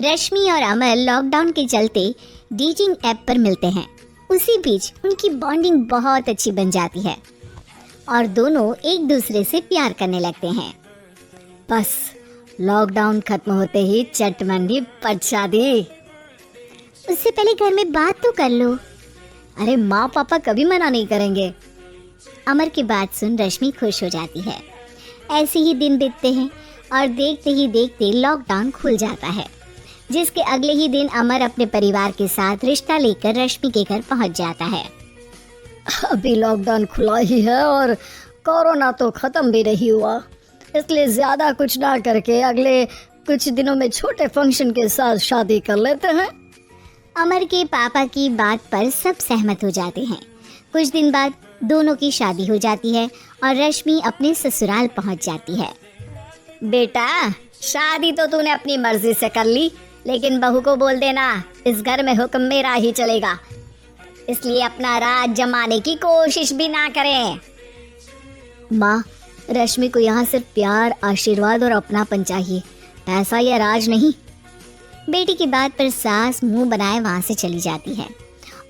रश्मि और अमर लॉकडाउन के चलते डेटिंग ऐप पर मिलते हैं। उसी बीच उनकी बॉन्डिंग बहुत अच्छी बन जाती है और दोनों एक दूसरे से प्यार करने लगते हैं। बस लॉकडाउन खत्म होते ही चटमंडी पट शादी। उससे पहले घर में बात तो कर लो। अरे माँ पापा कभी मना नहीं करेंगे। अमर की बात सुन रश्मि खुश हो जाती है। ऐसे ही दिन बीतते हैं और देखते ही देखते लॉकडाउन खुल जाता है, जिसके अगले ही दिन अमर अपने परिवार के साथ रिश्ता लेकर रश्मि के घर पहुंच जाता है। अभी लॉकडाउन खुला ही है और कोरोना तो खत्म भी नहीं हुआ, इसलिए ज्यादा कुछ ना करके अगले कुछ दिनों में छोटे फंक्शन के साथ शादी कर लेते हैं। अमर के पापा की बात पर सब सहमत हो जाते हैं। कुछ दिन बाद दोनों की शादी हो जाती है और रश्मि अपने ससुराल पहुंच जाती है। बेटा, शादी तो तूने अपनी मर्जी से कर ली, लेकिन बहू को बोल देना इस घर में हुक्म मेरा ही चलेगा, इसलिए अपना राज जमाने की कोशिश भी ना करें। माँ, रश्मि को यहाँ सिर्फ प्यार, आशीर्वाद और अपनापन चाहिए, पैसा या राज नहीं। बेटी की बात पर सास मुंह बनाए वहाँ से चली जाती है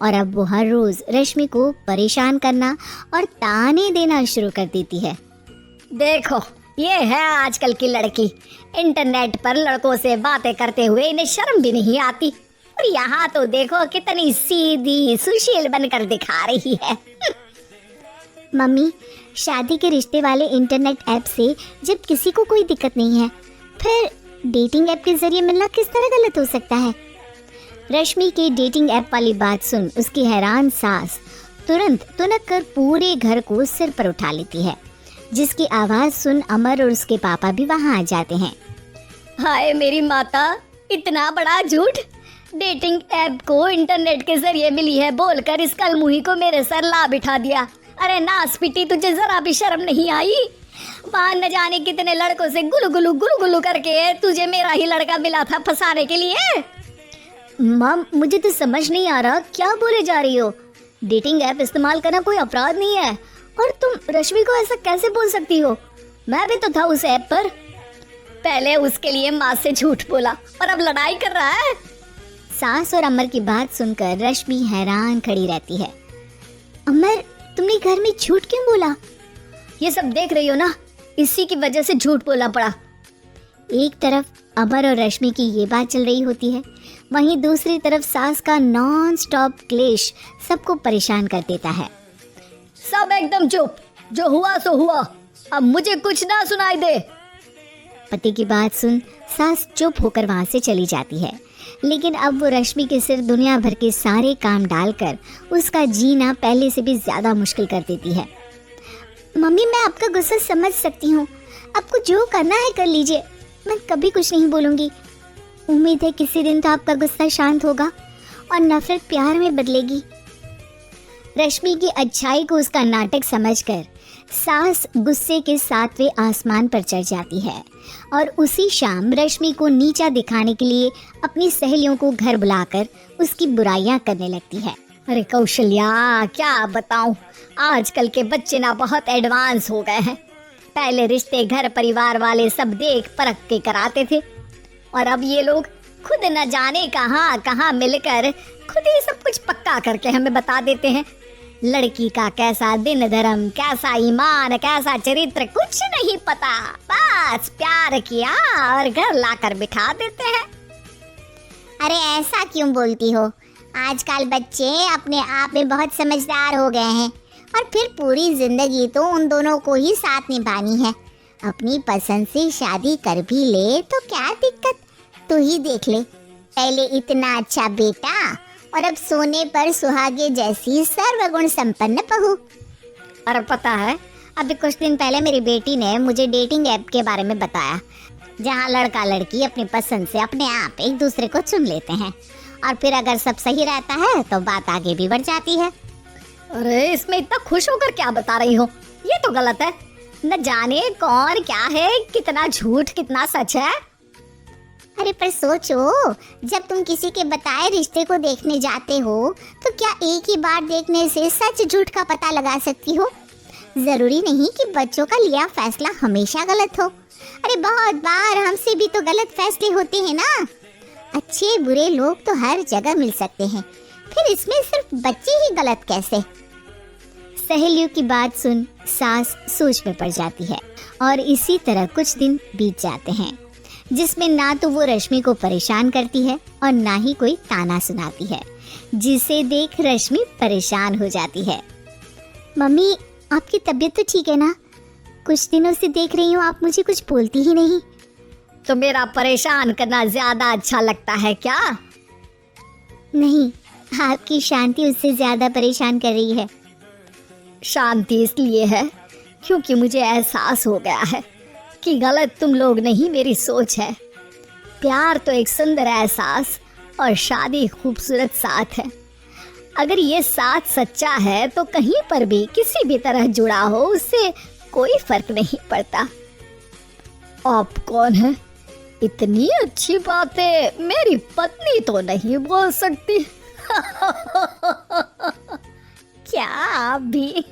और अब वो हर रोज रश्मि को परेशान करना और ताने देना शुरू कर देती है। देखो, ये है आजकल की लड़की, इंटरनेट पर लड़कों से बातें करते हुए इन्हें शर्म भी नहीं आती, और यहाँ तो देखो कितनी सीधी सुशील बनकर दिखा रही है। मम्मी, शादी के रिश्ते वाले इंटरनेट ऐप से जब किसी को कोई दिक्कत नहीं है, फिर डेटिंग ऐप के जरिए मिलना किस तरह गलत हो सकता है? रश्मि के डेटिंग ऐप वाली बात सुन उसकी हैरान सास तुरंत तुनक कर पूरे घर को सिर पर उठा लेती है, जिसकी आवाज सुन अमर और उसके पापा भी वहां आ जाते हैं। हाय मेरी माता, इतना बड़ा झूठ! डेटिंग ऐप को इंटरनेट के जरिए मिली है बोलकर इस कलमुही को मेरे सर ला बिठा दिया। अरे नास पिटी, तुझे जरा भी शर्म नहीं आई? वहां न जाने कितने लड़कों से गुलू गुलू करके तुझे मेरा ही लड़का मिला था फंसाने के लिए। माँ, मुझे तो समझ नहीं आ रहा क्या बोले जा रही हो। डेटिंग ऐप इस्तेमाल करना कोई अपराध नहीं है, और तुम रश्मि को ऐसा कैसे बोल सकती हो? मैं भी तो था उस ऐप पर। पहले उसके लिए माँ से झूठ बोला और अब लड़ाई कर रहा है। सास और अमर की बात सुनकर रश्मि हैरान खड़ी रहती है। अमर, तुमने घर में झूठ क्यों बोला? ये सब देख रही हो ना, इसी की वजह से झूठ बोलना पड़ा। एक तरफ अमर और रश्मि की ये बात चल रही होती है, वहीं दूसरी तरफ सास का नॉन स्टॉप क्लेश सबको परेशान कर देता है। सब एकदम चुप, जो हुआ सो हुआ, अब मुझे कुछ ना सुनाई दे। पति की बात सुन सास चुप होकर वहां से चली जाती है, लेकिन अब वो रश्मि के सिर दुनिया भर के सारे काम डालकर उसका जीना पहले से भी ज्यादा मुश्किल कर देती है। मम्मी, मैं आपका गुस्सा समझ सकती हूँ, आपको जो करना है कर लीजिए, मैं कभी कुछ नहीं बोलूँगी। उम्मीद है किसी दिन तो आपका गुस्सा शांत होगा और नफरत प्यार में बदलेगी। रश्मि की अच्छाई को उसका नाटक समझकर सास गुस्से के 7वें आसमान पर चढ़ जाती है और उसी शाम रश्मि को नीचा दिखाने के लिए अपनी सहेलियों को घर बुलाकर उसकी बुराइयां करने लगती है। अरे कौशल्या, क्या बताऊं, आजकल के बच्चे ना बहुत एडवांस हो गए हैं। पहले रिश्ते घर परिवार वाले सब देख परख के कराते थे, और अब ये लोग खुद न जाने कहाँ कहाँ मिलकर खुद ही सब कुछ पक्का करके हमें बता देते हैं। लड़की का कैसा दिन धर्म, कैसा ईमान, कैसा चरित्र कुछ नहीं पता, बस प्यार किया और घर लाकर बिठा देते हैं। अरे ऐसा क्यों बोलती हो? आजकल बच्चे अपने आप में बहुत समझदार हो गए हैं, और फिर पूरी जिंदगी तो उन दोनों को ही साथ निभानी है। अपनी पसंद से शादी कर भी ले तो क्या दिक्कत? तू ही देख ले, पहले इतना अच्छा बेटा और अब सोने पर सुहागे जैसी सर्वगुण संपन्न बहू। और पता है, अभी कुछ दिन पहले मेरी बेटी ने मुझे डेटिंग ऐप के बारे में बताया, जहाँ लड़का लड़की अपनी पसंद से अपने आप एक दूसरे को चुन लेते हैं, और फिर अगर सब सही रहता है तो बात आगे भी बढ़ जाती है। अरे इसमें इतना खुश होकर क्या बता रही हो? ये तो गलत है। न जाने कौन क्या है, कितना झूठ कितना सच है। अरे पर सोचो, जब तुम किसी के बताए रिश्ते को देखने जाते हो तो क्या एक ही बार देखने से सच झूठ का पता लगा सकती हो? जरूरी नहीं कि बच्चों का लिया फैसला हमेशा गलत हो। अरे बहुत बार हमसे भी तो गलत फैसले होते हैं ना। अच्छे बुरे लोग तो हर जगह मिल सकते हैं, फिर इसमें सिर्फ बच्चे ही गलत कैसे? सहेलियों की बात सुन सास सोच में पड़ जाती है और इसी तरह कुछ दिन बीत जाते हैं जिसमें ना तो वो रश्मि को परेशान करती है और ना ही कोई ताना सुनाती है, जिसे देख रश्मि परेशान हो जाती है। मम्मी, आपकी तबीयत तो ठीक है ना? कुछ दिनों से देख रही हूँ आप मुझे कुछ बोलती ही नहीं। तो मेरा परेशान करना ज्यादा अच्छा लगता है क्या? नहीं, आपकी शांति उससे ज्यादा परेशान कर रही है। शांति इसलिए है क्योंकि मुझे एहसास हो गया है कि गलत तुम लोग नहीं, मेरी सोच है। प्यार तो एक सुंदर एहसास और शादी खूबसूरत साथ है। अगर ये साथ सच्चा है तो कहीं पर भी किसी भी तरह जुड़ा हो उससे कोई फर्क नहीं पड़ता। आप कौन है? इतनी अच्छी बातें मेरी पत्नी तो नहीं बोल सकती। क्या आप भी?